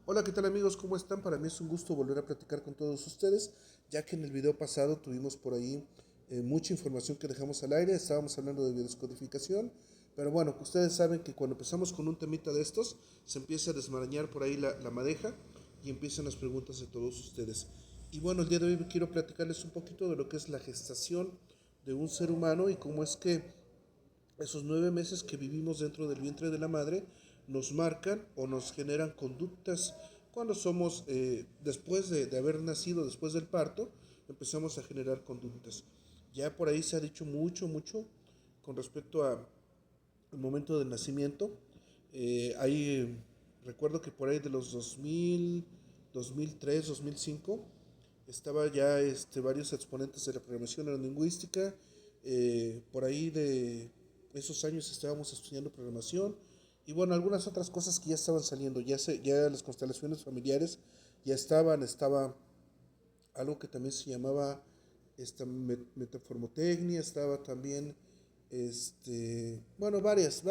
Hola, ¿qué tal amigos? ¿Cómo están? Para mí es un gusto volver a platicar con todos ustedes, ya que en el video pasado tuvimos por ahí mucha información que dejamos al aire, estábamos hablando de biodescodificación, pero bueno, ustedes saben que cuando empezamos con un temita de estos, se empieza a desmarañar por ahí la madeja y empiezan las preguntas de todos ustedes. Y bueno, el día de hoy quiero platicarles un poquito de lo que es la gestación de un ser humano y cómo es que esos 9 meses que vivimos dentro del vientre de la madre nos marcan o nos generan conductas cuando somos, después de haber nacido, después del parto, empezamos a generar conductas. Ya por ahí se ha dicho mucho con respecto al momento del nacimiento. Recuerdo que por ahí de los 2000, 2003, 2005, estaba ya varios exponentes de la programación neurolingüística. Por ahí de esos años estábamos estudiando programación y bueno, algunas otras cosas que ya estaban saliendo, ya las constelaciones familiares ya estaba algo que también se llamaba metaformotecnia, estaba también, bueno, varias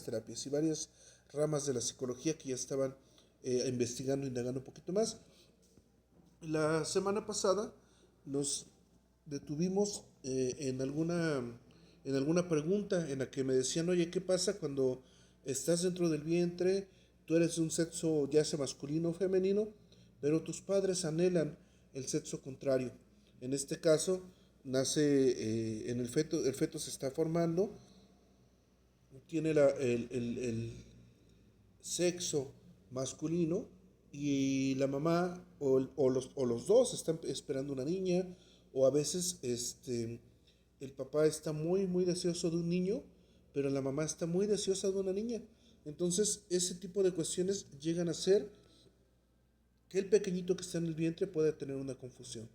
terapias y varias ramas de la psicología que ya estaban investigando, indagando un poquito más. La semana pasada nos detuvimos en alguna pregunta en la que me decían, oye, ¿qué pasa cuando estás dentro del vientre? Tú eres de un sexo ya sea masculino o femenino, pero tus padres anhelan el sexo contrario. En este caso, nace en el feto se está formando, tiene el sexo masculino y la mamá o los dos están esperando una niña o a veces el papá está muy deseoso de un niño, pero la mamá está muy deseosa de una niña. Entonces ese tipo de cuestiones llegan a ser que el pequeñito que está en el vientre puede tener una confusión.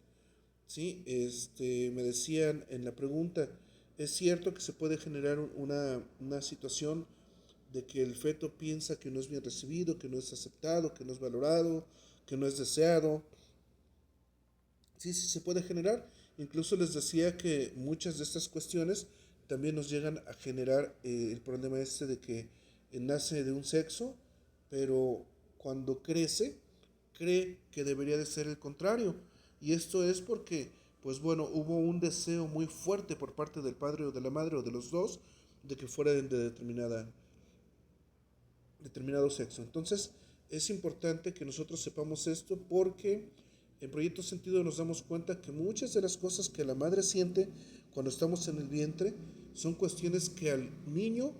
¿Sí? Me decían en la pregunta, ¿es cierto que se puede generar una situación de que el feto piensa que no es bien recibido, que no es aceptado, que no es valorado, que no es deseado? Sí, sí se puede generar. Incluso les decía que muchas de estas cuestiones también nos llegan a generar el problema de que nace de un sexo, pero cuando crece cree que debería de ser el contrario. Y esto es porque, pues bueno, hubo un deseo muy fuerte por parte del padre o de la madre o de los dos de que fuera de determinado sexo. Entonces, es importante que nosotros sepamos esto porque en Proyecto Sentido nos damos cuenta que muchas de las cosas que la madre siente cuando estamos en el vientre son cuestiones que al niño,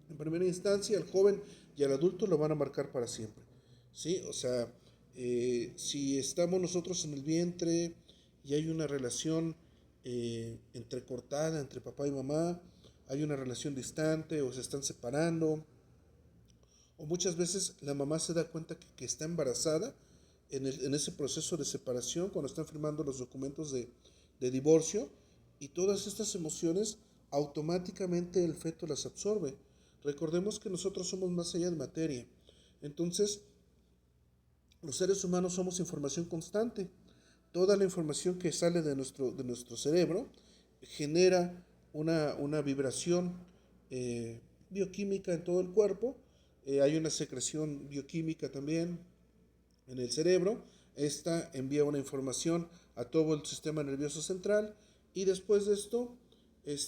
en primera instancia, al joven y al adulto lo van a marcar para siempre. ¿Sí? O sea, si estamos nosotros en el vientre y hay una relación entrecortada entre papá y mamá, hay una relación distante o se están separando, o muchas veces la mamá se da cuenta que está embarazada en ese proceso de separación, cuando están firmando los documentos de divorcio, y todas estas emociones automáticamente el feto las absorbe. Recordemos que nosotros somos más allá de materia. Entonces, los seres humanos somos información constante. Toda la información que sale de nuestro cerebro genera una vibración bioquímica en todo el cuerpo. Hay una secreción bioquímica también en el cerebro. Esta envía una información a todo el sistema nervioso central y después de esto,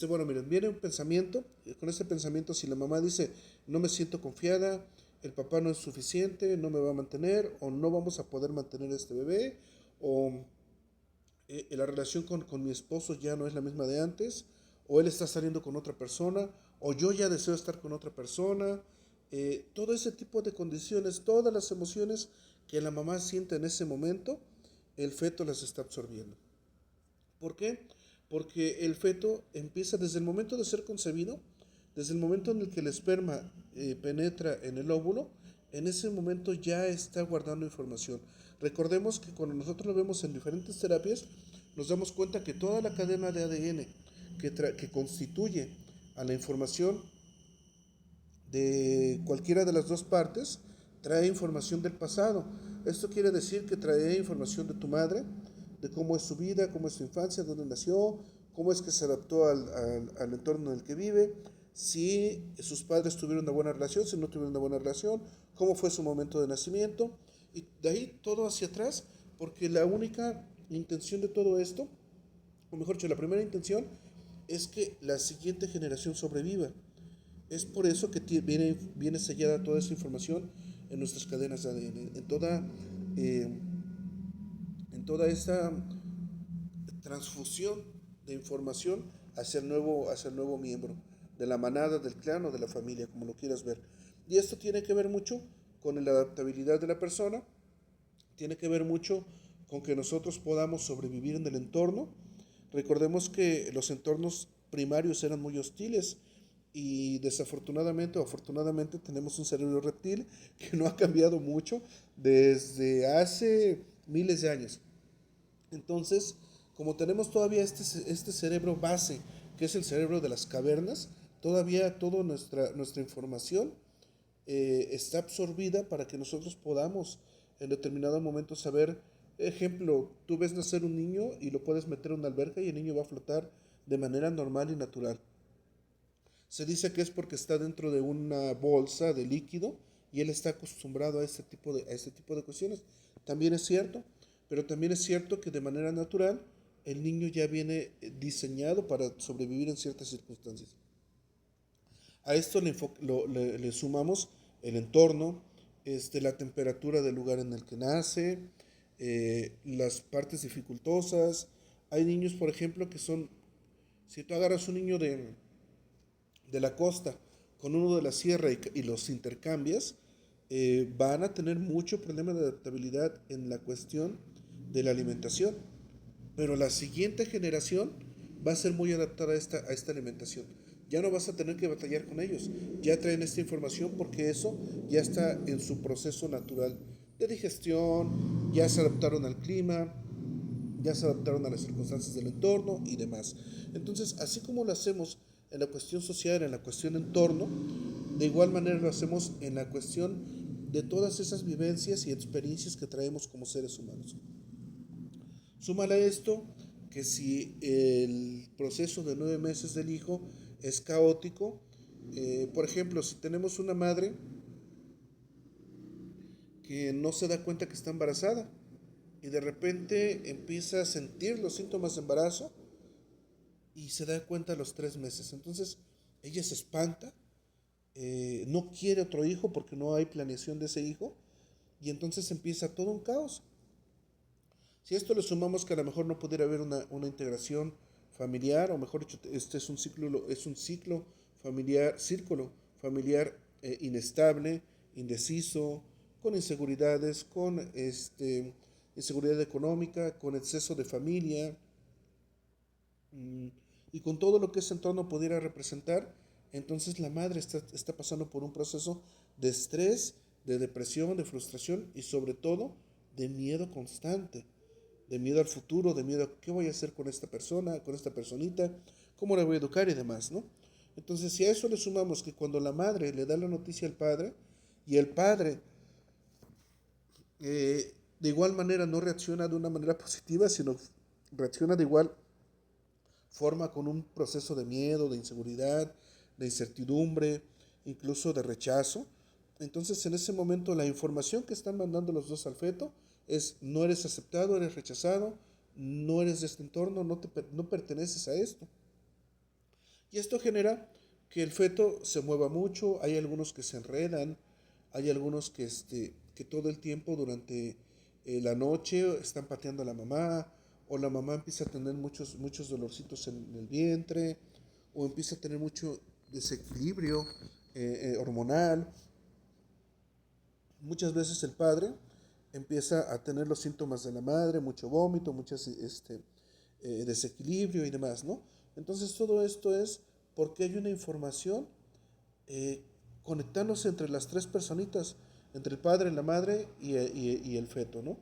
bueno, miren, viene un pensamiento. Con ese pensamiento, si la mamá dice, no me siento confiada, el papá no es suficiente, no me va a mantener, o no vamos a poder mantener a este bebé, o la relación con mi esposo ya no es la misma de antes, o él está saliendo con otra persona, o yo ya deseo estar con otra persona. Todo ese tipo de condiciones, todas las emociones que la mamá siente en ese momento, el feto las está absorbiendo. ¿Por qué? Porque el feto empieza desde el momento de ser concebido, desde el momento en el que el esperma penetra en el óvulo, en ese momento ya está guardando información. Recordemos que cuando nosotros lo vemos en diferentes terapias, nos damos cuenta que toda la cadena de ADN que constituye a la información de cualquiera de las dos partes trae información del pasado. Esto quiere decir que trae información de tu madre, de cómo es su vida, cómo es su infancia, dónde nació, cómo es que se adaptó al entorno en el que vive. si sus padres tuvieron una buena relación, si no tuvieron una buena relación, cómo fue su momento de nacimiento, y de ahí todo hacia atrás, porque la única intención de todo esto, o mejor dicho, la primera intención, es que la siguiente generación sobreviva. Es por eso que viene sellada toda esa información en nuestras cadenas de ADN, eh, en toda esta transfusión de información hacia el nuevo miembro de la manada, del clan o de la familia, como lo quieras ver. Y esto tiene que ver mucho con la adaptabilidad de la persona, tiene que ver mucho con que nosotros podamos sobrevivir en el entorno. Recordemos que los entornos primarios eran muy hostiles y desafortunadamente o afortunadamente tenemos un cerebro reptil que no ha cambiado mucho desde hace miles de años. Entonces, como tenemos todavía este cerebro base, que es el cerebro de las cavernas, todavía toda nuestra información está absorbida para que nosotros podamos en determinado momento saber, ejemplo, tú ves nacer un niño y lo puedes meter en una alberca y el niño va a flotar de manera normal y natural. Se dice que es porque está dentro de una bolsa de líquido y él está acostumbrado a este tipo de cuestiones. También es cierto, pero también es cierto que de manera natural el niño ya viene diseñado para sobrevivir en ciertas circunstancias. A esto le sumamos el entorno, la temperatura del lugar en el que nace, las partes dificultosas. Hay niños, por ejemplo, que son, si tú agarras un niño de la costa con uno de la sierra y los intercambias, van a tener mucho problema de adaptabilidad en la cuestión de la alimentación. Pero la siguiente generación va a ser muy adaptada a esta alimentación. Ya no vas a tener que batallar con ellos. Ya traen esta información porque eso ya está en su proceso natural de digestión, ya se adaptaron al clima, ya se adaptaron a las circunstancias del entorno y demás. Entonces, así como lo hacemos en la cuestión social, en la cuestión entorno, de igual manera lo hacemos en la cuestión de todas esas vivencias y experiencias que traemos como seres humanos. Súmale a esto que si el proceso de 9 meses del hijo es caótico, por ejemplo, si tenemos una madre que no se da cuenta que está embarazada y de repente empieza a sentir los síntomas de embarazo y se da cuenta a los 3 meses, entonces ella se espanta, no quiere otro hijo porque no hay planeación de ese hijo y entonces empieza todo un caos. Si a esto le sumamos que a lo mejor no pudiera haber una integración familiar, o mejor dicho, este es un círculo familiar inestable, indeciso, con inseguridades, con inseguridad económica, con exceso de familia, mm, y con todo lo que ese entorno pudiera representar, entonces la madre está pasando por un proceso de estrés, de depresión, de frustración y sobre todo de miedo constante, de miedo al futuro, de miedo a qué voy a hacer con esta persona, con esta personita, cómo la voy a educar y demás, ¿no? Entonces, si a eso le sumamos que cuando la madre le da la noticia al padre y el padre de igual manera no reacciona de una manera positiva, sino reacciona de igual forma con un proceso de miedo, de inseguridad, de incertidumbre, incluso de rechazo. Entonces, en ese momento, la información que están mandando los dos al feto es: no eres aceptado, eres rechazado, no eres de este entorno, no perteneces a esto. Y esto genera que el feto se mueva mucho, hay algunos que se enredan, hay algunos que todo el tiempo durante la noche están pateando a la mamá, o la mamá empieza a tener muchos dolorcitos en el vientre, o empieza a tener mucho desequilibrio hormonal. Muchas veces el padre empieza a tener los síntomas de la madre, mucho vómito, mucho desequilibrio y demás, ¿no? Entonces todo esto es porque hay una información eh, conectándose entre las tres personitas, entre el padre, la madre y el feto, ¿no?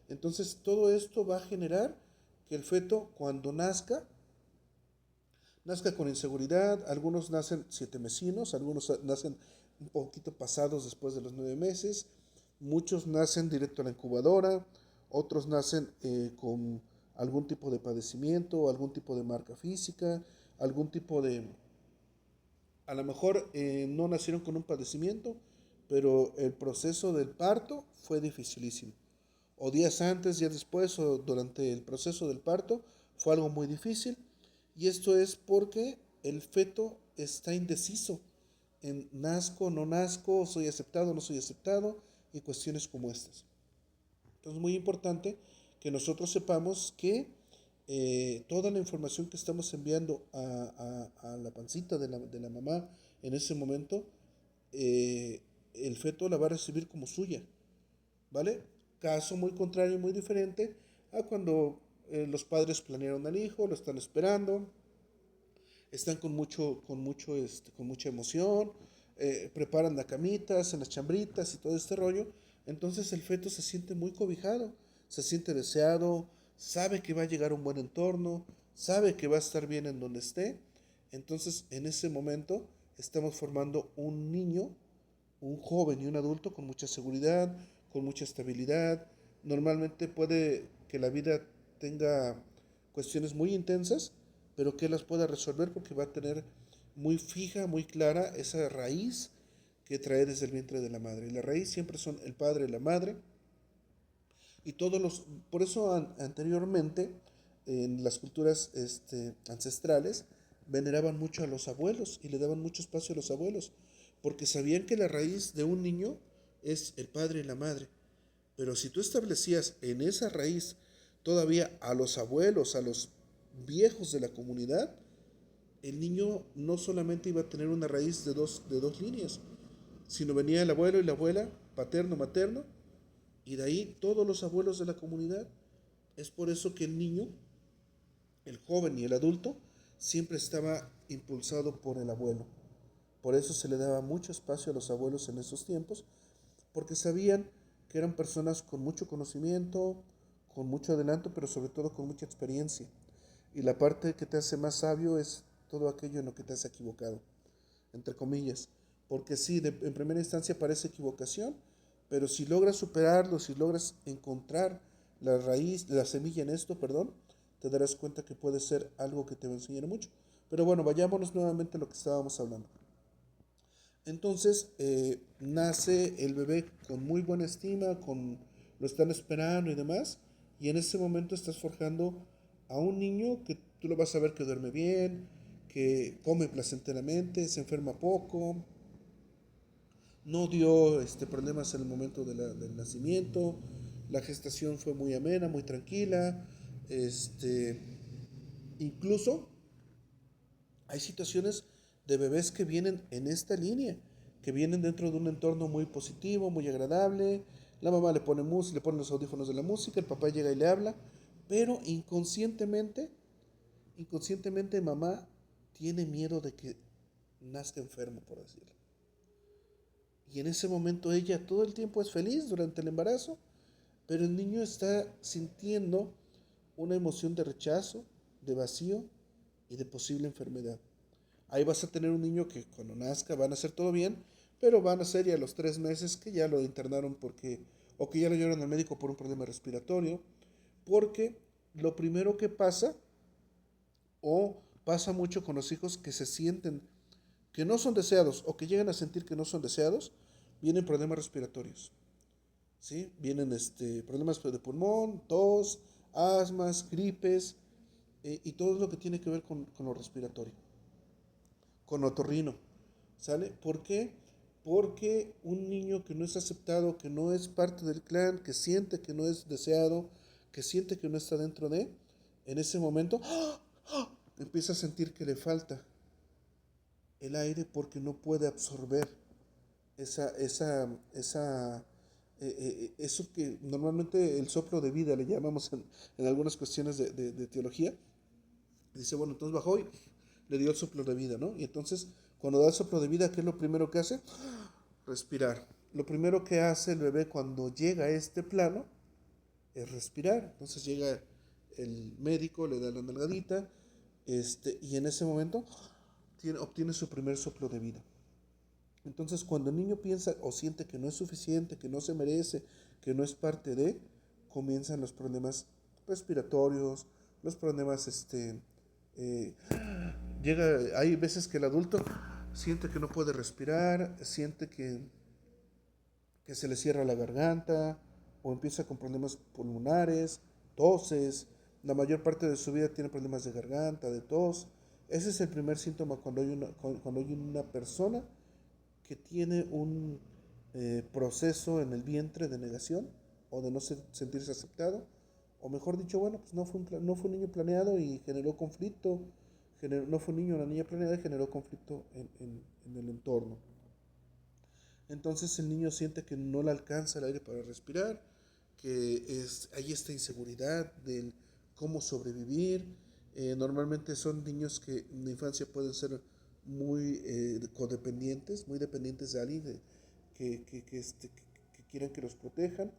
Entonces todo esto va a generar que el feto cuando nazca con inseguridad. Algunos nacen 7 mesinos, algunos nacen un poquito pasados después de los 9 meses, muchos nacen directo a la incubadora, otros nacen con algún tipo de padecimiento, algún tipo de marca física, algún tipo A lo mejor no nacieron con un padecimiento, pero el proceso del parto fue dificilísimo. O días antes, días después, o durante el proceso del parto, fue algo muy difícil. Y esto es porque el feto está indeciso en nazco, no nazco, soy aceptado, no soy aceptado, y cuestiones como estas. Entonces es muy importante que nosotros sepamos que toda la información que estamos enviando a la pancita de la mamá en ese momento, el feto la va a recibir como suya, ¿vale? Caso muy contrario, muy diferente a cuando los padres planearon al hijo, lo están esperando, están con mucha emoción, preparan la camita, hacen las chambritas y todo este rollo. Entonces el feto se siente muy cobijado, se siente deseado, sabe que va a llegar a un buen entorno, sabe que va a estar bien en donde esté. Entonces en ese momento estamos formando un niño, un joven y un adulto con mucha seguridad, con mucha estabilidad. Normalmente puede que la vida tenga cuestiones muy intensas, pero que las pueda resolver porque va a tener muy fija, muy clara esa raíz que trae desde el vientre de la madre. Y la raíz siempre son el padre y la madre. Y todos los, por eso anteriormente, en las culturas ancestrales, veneraban mucho a los abuelos y le daban mucho espacio a los abuelos, porque sabían que la raíz de un niño es el padre y la madre. Pero si tú establecías en esa raíz todavía a los abuelos, a los viejos de la comunidad, el niño no solamente iba a tener una raíz de dos líneas, sino venía el abuelo y la abuela, paterno, materno, y de ahí todos los abuelos de la comunidad. Es por eso que el niño, el joven y el adulto, siempre estaba impulsado por el abuelo. Por eso se le daba mucho espacio a los abuelos en esos tiempos, porque sabían que eran personas con mucho conocimiento, con mucho adelanto, pero sobre todo con mucha experiencia. Y la parte que te hace más sabio es todo aquello en lo que te has equivocado, entre comillas. Porque sí, en primera instancia parece equivocación, pero si logras superarlo, si logras encontrar la raíz, la semilla en esto, perdón, te darás cuenta que puede ser algo que te va a enseñar mucho. Pero bueno, vayámonos nuevamente a lo que estábamos hablando. Entonces nace el bebé con muy buena estima, lo están esperando y demás, y en ese momento estás forjando a un niño que tú lo vas a ver que duerme bien, que come placenteramente, se enferma poco, no dio problemas en el momento del nacimiento, la gestación fue muy amena, muy tranquila, este, incluso hay situaciones de bebés que vienen en esta línea, que vienen dentro de un entorno muy positivo, muy agradable. La mamá le pone música, le pone los audífonos de la música, el papá llega y le habla, pero inconscientemente mamá tiene miedo de que nazca enfermo, por decirlo. Y en ese momento ella todo el tiempo es feliz durante el embarazo, pero el niño está sintiendo una emoción de rechazo, de vacío y de posible enfermedad. Ahí vas a tener un niño que cuando nazca van a hacer todo bien, pero van a ser ya los 3 meses que ya lo internaron o que ya lo llevaron al médico por un problema respiratorio, porque lo primero que pasa, o pasa mucho con los hijos que se sienten que no son deseados o que llegan a sentir que no son deseados, vienen problemas respiratorios, ¿sí? Vienen problemas de pulmón, tos, asmas, gripes, y todo lo que tiene que ver con lo respiratorio, con otorrino, ¿sale? ¿Por qué? Porque un niño que no es aceptado, que no es parte del clan, que siente que no es deseado, que siente que no está dentro de, en ese momento empieza a sentir que le falta el aire porque no puede absorber eso que normalmente el soplo de vida le llamamos en algunas cuestiones de teología. Dice, bueno, entonces bajó y le dio el soplo de vida, ¿no? Y entonces, cuando da el soplo de vida, ¿qué es lo primero que hace? Respirar. Lo primero que hace el bebé cuando llega a este plano es respirar. Entonces llega el médico, le da la nalgadita, y en ese momento obtiene su primer soplo de vida. Entonces, cuando el niño piensa o siente que no es suficiente, que no se merece, que no es parte de, comienzan los problemas respiratorios, los problemas, hay veces que el adulto siente que no puede respirar, siente que se le cierra la garganta o empieza con problemas pulmonares, toses, la mayor parte de su vida tiene problemas de garganta, de tos. Ese es el primer síntoma cuando hay una persona que tiene un proceso en el vientre de negación o de no sentirse aceptado, o mejor dicho, bueno, pues no fue un niño planeado y generó conflicto, no fue un niño o una niña planeada y generó conflicto en el entorno. Entonces el niño siente que no le alcanza el aire para respirar, hay esta inseguridad del cómo sobrevivir. Normalmente son niños que en la infancia pueden ser muy codependientes, muy dependientes de alguien que quieran que los protejan,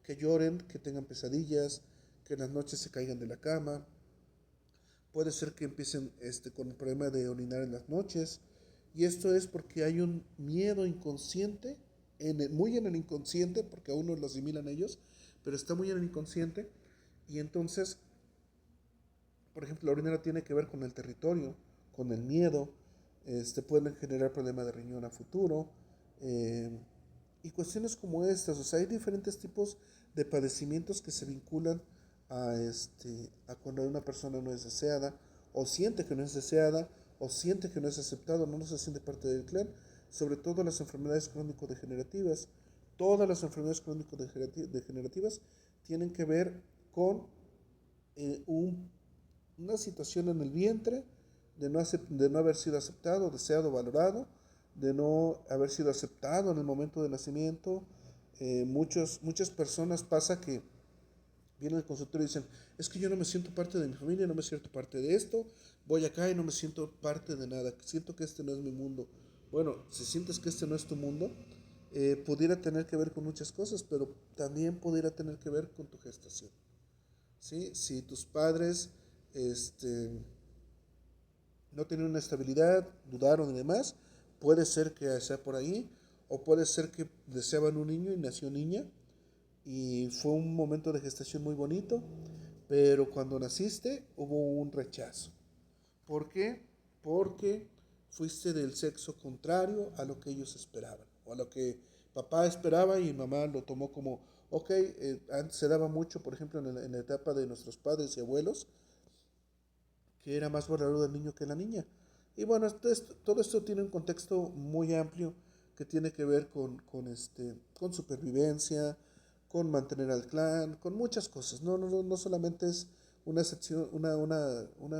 que lloren, que tengan pesadillas, que en las noches se caigan de la cama. Puede ser que empiecen con el problema de orinar en las noches. Y esto es porque hay un miedo inconsciente, muy en el inconsciente, porque aún no lo asimilan ellos, pero está muy en el inconsciente. Y entonces, por ejemplo, la orina tiene que ver con el territorio, con el miedo. Pueden generar problemas de riñón a futuro. eh, y cuestiones como estas. O sea, hay diferentes tipos de padecimientos que se vinculan a cuando una persona no es deseada, o siente que no es deseada, o siente que no es aceptado, no se siente parte del clan, sobre todo las enfermedades crónico-degenerativas. Todas las enfermedades crónico-degenerativas tienen que ver con una situación en el vientre de no haber sido aceptado, deseado, valorado, de no haber sido aceptado en el momento del nacimiento. Muchas personas pasa que vienen al consultorio y dicen, es que yo no me siento parte de mi familia, no me siento parte de esto, voy acá y no me siento parte de nada, siento que este no es mi mundo. Bueno, si sientes que este no es tu mundo, pudiera tener que ver con muchas cosas, pero también pudiera tener que ver con tu gestación. ¿Sí? Si tus padres este, no tienen una estabilidad, dudaron y demás, puede ser que sea por ahí, o puede ser que deseaban un niño y nació niña, y fue un momento de gestación muy bonito, pero cuando naciste hubo un rechazo. ¿Por qué? Porque fuiste del sexo contrario a lo que ellos esperaban, o a lo que papá esperaba y mamá lo tomó como, ok, antes se daba mucho, por ejemplo, en la etapa de nuestros padres y abuelos, que era más valorado el niño que la niña. Y bueno, todo esto tiene un contexto muy amplio que tiene que ver con supervivencia, con mantener al clan, con muchas cosas. No solamente es una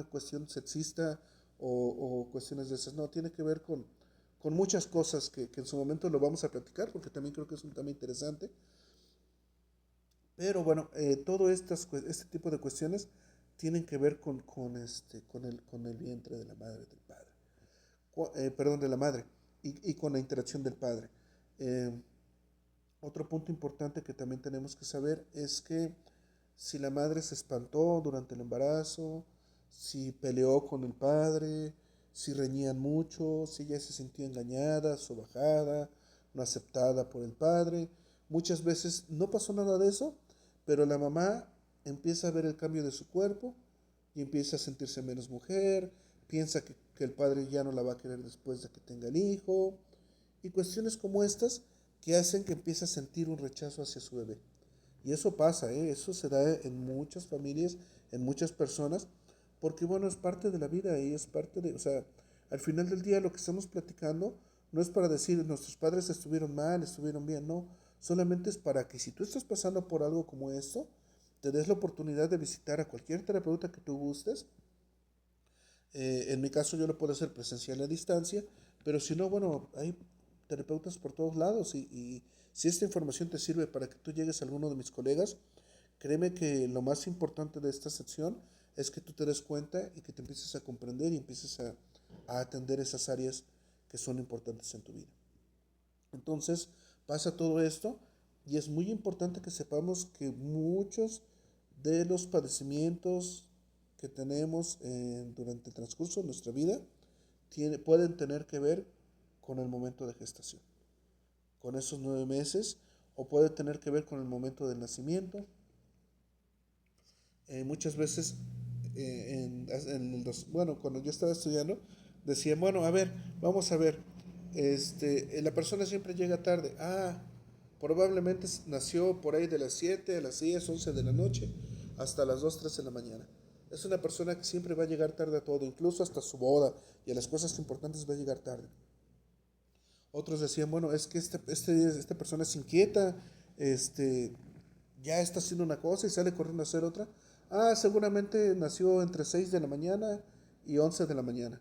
cuestión sexista o cuestiones de esas, no, tiene que ver con muchas cosas que en su momento lo vamos a platicar porque también creo que es un tema interesante. Pero bueno, este tipo de cuestiones tienen que ver con el vientre de la madre del padre. Perdón, de la madre y con la interacción del padre. Eh, Otro punto importante que también tenemos que saber es que si la madre se espantó durante el embarazo, si peleó con el padre, si reñían mucho, si ella se sintió engañada, sobajada, no aceptada por el padre. Muchas veces no pasó nada de eso, pero la mamá empieza a ver el cambio de su cuerpo y empieza a sentirse menos mujer, piensa que el padre ya no la va a querer después de que tenga el hijo, y cuestiones como estas que hacen que empiece a sentir un rechazo hacia su bebé. Y eso pasa, ¿eh? Eso se da en muchas familias, en muchas personas, porque bueno, es parte de la vida y es parte de, o sea, al final del día lo que estamos platicando no es para decir nuestros padres estuvieron mal, estuvieron bien, no, solamente es para que si tú estás pasando por algo como esto, te des la oportunidad de visitar a cualquier terapeuta que tú gustes. En mi caso yo lo puedo hacer presencial a distancia, pero si no, bueno, hay terapeutas por todos lados y si esta información te sirve para que tú llegues a alguno de mis colegas, créeme que lo más importante de esta sección es que tú te des cuenta y que te empieces a comprender y empieces a atender esas áreas que son importantes en tu vida. Entonces pasa todo esto y es muy importante que sepamos que muchos de los padecimientos que tenemos durante el transcurso de nuestra vida pueden tener que ver con el momento de gestación, con esos 9 meses, o puede tener que ver con el momento del nacimiento. Muchas veces, bueno, cuando yo estaba estudiando, Decían, bueno, a ver, vamos a ver, la persona siempre llega tarde. Probablemente nació por ahí de las 7 a las 10 11 de la noche hasta las 2 3 de la mañana. Es una persona que siempre va a llegar tarde a todo, incluso hasta su boda y a las cosas importantes va a llegar tarde. Otros decían, bueno, es que esta persona es inquieta, este, ya está haciendo una cosa y sale corriendo a hacer otra. Seguramente nació entre 6 de la mañana y 11 de la mañana.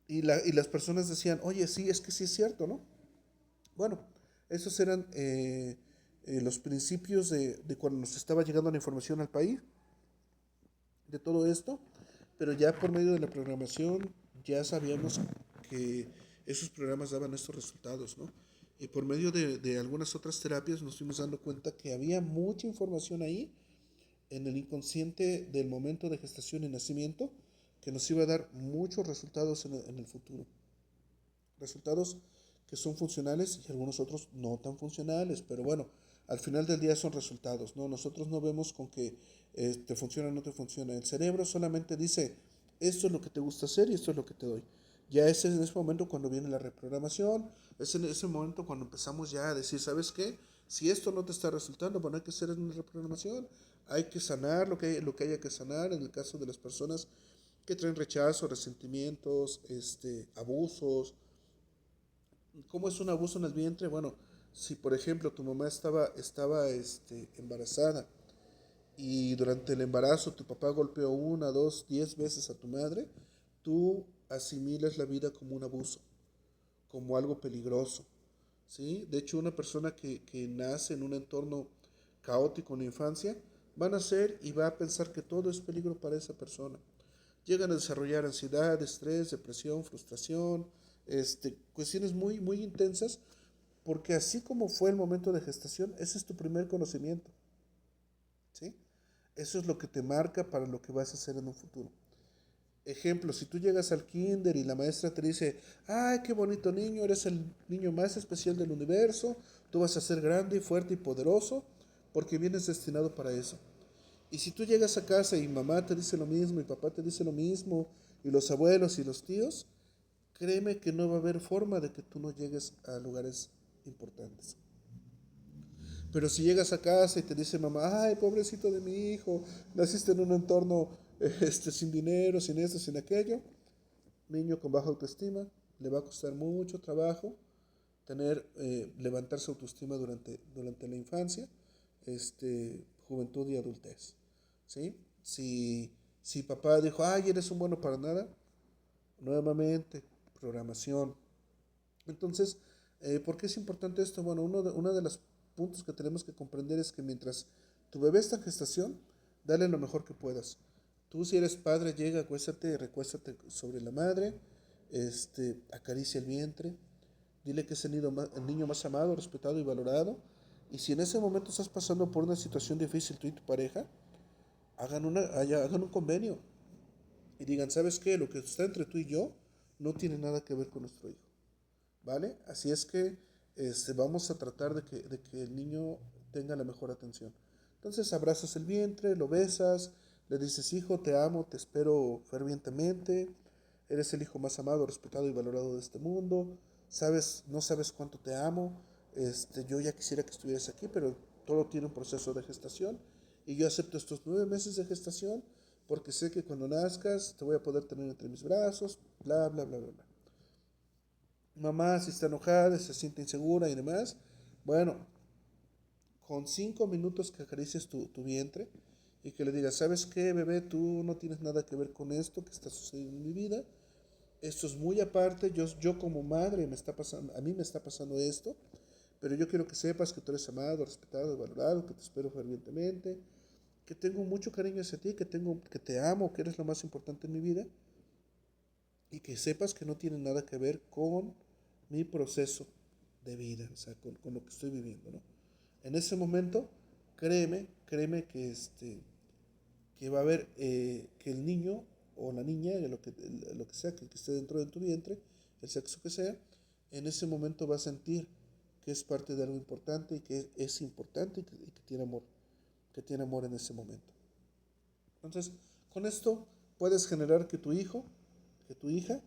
Y las personas decían, oye, sí, es que sí es cierto, ¿no? Bueno, esos eran los principios de cuando nos estaba llegando la información al país, de todo esto, pero ya por medio de la programación ya sabíamos que esos programas daban estos resultados, ¿no? Y por medio de algunas otras terapias nos fuimos dando cuenta que había mucha información ahí en el inconsciente del momento de gestación y nacimiento que nos iba a dar muchos resultados en el futuro. Resultados que son funcionales y algunos otros no tan funcionales, pero bueno, al final del día son resultados, ¿no? Nosotros no vemos con que te funciona o no te funciona. El cerebro solamente dice, esto es lo que te gusta hacer y esto es lo que te doy. Ya es en ese momento cuando viene la reprogramación, es en ese momento cuando empezamos ya a decir, ¿sabes qué? Si esto no te está resultando, bueno, hay que hacer una reprogramación, hay que sanar lo que haya que sanar en el caso de las personas que traen rechazo, resentimientos, abusos. ¿Cómo es un abuso en el vientre? Bueno, si por ejemplo tu mamá estaba embarazada y durante el embarazo tu papá golpeó 1, 2, 10 veces a tu madre, tú asimilas la vida como un abuso, como algo peligroso, ¿sí? De hecho, una persona que nace en un entorno caótico en la infancia va a nacer y va a pensar que todo es peligro para esa persona. Llegan a desarrollar ansiedad, estrés, depresión, frustración, cuestiones muy, muy intensas, porque así como fue el momento de gestación, ese es tu primer conocimiento, ¿sí? Eso es lo que te marca para lo que vas a hacer en un futuro. Ejemplo, si tú llegas al kinder y la maestra te dice, ay, qué bonito niño, eres el niño más especial del universo, tú vas a ser grande, fuerte y poderoso, porque vienes destinado para eso. Y si tú llegas a casa y mamá te dice lo mismo, y papá te dice lo mismo, y los abuelos y los tíos, créeme que no va a haber forma de que tú no llegues a lugares importantes. Pero si llegas a casa y te dice mamá, ay, pobrecito de mi hijo, naciste en un entorno sin dinero, sin esto, sin aquello, niño con baja autoestima, le va a costar mucho trabajo levantar su autoestima durante la infancia, juventud y adultez. ¿Sí? Si papá dijo, ay, eres un bueno para nada, nuevamente, programación. Entonces, ¿por qué es importante esto? Bueno, uno de los puntos que tenemos que comprender es que mientras tu bebé está en gestación, dale lo mejor que puedas. Tú si eres padre, llega, acuéstate, recuéstate sobre la madre, acaricia el vientre, dile que es el niño más amado, respetado y valorado. Y si en ese momento estás pasando por una situación difícil tú y tu pareja, hagan un convenio y digan, ¿sabes qué? Lo que está entre tú y yo no tiene nada que ver con nuestro hijo. ¿Vale? Así es que vamos a tratar de que el niño tenga la mejor atención. Entonces abrazas el vientre, lo besas, le dices, hijo, te amo, te espero fervientemente, eres el hijo más amado, respetado y valorado de este mundo, no sabes cuánto te amo, yo ya quisiera que estuvieras aquí, pero todo tiene un proceso de gestación y yo acepto estos 9 meses de gestación porque sé que cuando nazcas te voy a poder tener entre mis brazos, bla, bla, bla, bla, bla. Mamá, si está enojada, se siente insegura y demás, bueno, con 5 minutos que acaricies tu vientre y que le digas, ¿sabes qué, bebé? Tú no tienes nada que ver con esto que está sucediendo en mi vida. Esto es muy aparte. Yo como madre a mí me está pasando esto, pero yo quiero que sepas que tú eres amado, respetado, valorado, que te espero fervientemente, que tengo mucho cariño hacia ti, que te amo, que eres lo más importante en mi vida y que sepas que no tiene nada que ver con mi proceso de vida, o sea, con lo que estoy viviendo, ¿no? En ese momento, créeme que va a haber que el niño o la niña, lo que sea, que esté dentro de tu vientre, el sexo que sea, en ese momento va a sentir que es parte de algo importante y que es importante y que tiene amor en ese momento. Entonces, con esto puedes generar que tu hijo que tu hija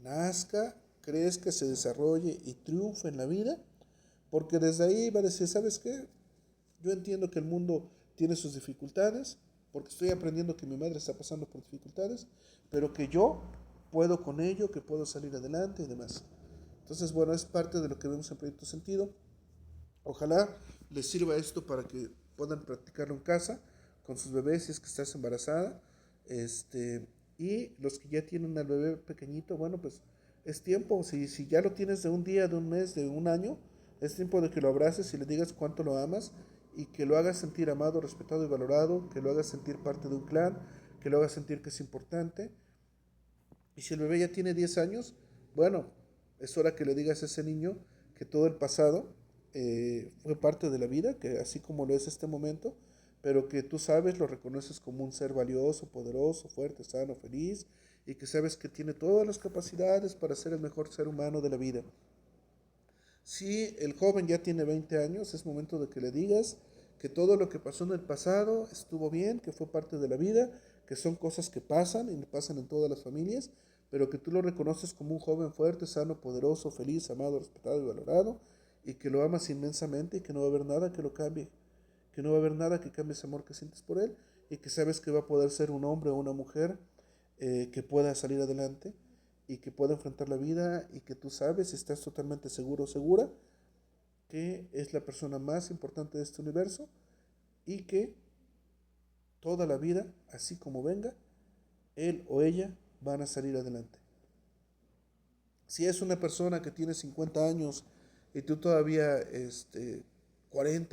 nazca, crezca, se desarrolle y triunfe en la vida, porque desde ahí va a decir, ¿sabes qué? Yo entiendo que el mundo tiene sus dificultades, porque estoy aprendiendo que mi madre está pasando por dificultades, pero que yo puedo con ello, que puedo salir adelante y demás. Entonces, bueno, es parte de lo que vemos en Proyecto Sentido. Ojalá les sirva esto para que puedan practicarlo en casa con sus bebés si es que estás embarazada. Este, y los que ya tienen al bebé pequeñito, bueno, pues es tiempo. Si ya lo tienes de un día, de un mes, de un año, es tiempo de que lo abraces y le digas cuánto lo amas y que lo hagas sentir amado, respetado y valorado, que lo hagas sentir parte de un clan, que lo hagas sentir que es importante. Y si el bebé ya tiene 10 años, bueno, es hora que le digas a ese niño que todo el pasado fue parte de la vida, que así como lo es este momento, pero que tú sabes, lo reconoces como un ser valioso, poderoso, fuerte, sano, feliz, y que sabes que tiene todas las capacidades para ser el mejor ser humano de la vida. Si el joven ya tiene 20 años, es momento de que le digas que todo lo que pasó en el pasado estuvo bien, que fue parte de la vida, que son cosas que pasan y pasan en todas las familias, pero que tú lo reconoces como un joven fuerte, sano, poderoso, feliz, amado, respetado y valorado, y que lo amas inmensamente y que no va a haber nada que lo cambie, que no va a haber nada que cambie ese amor que sientes por él y que sabes que va a poder ser un hombre o una mujer que pueda salir adelante y que pueda enfrentar la vida y que tú sabes y estás totalmente seguro o segura que es la persona más importante de este universo y que toda la vida, así como venga, él o ella van a salir adelante. Si es una persona que tiene 50 años y tú todavía 40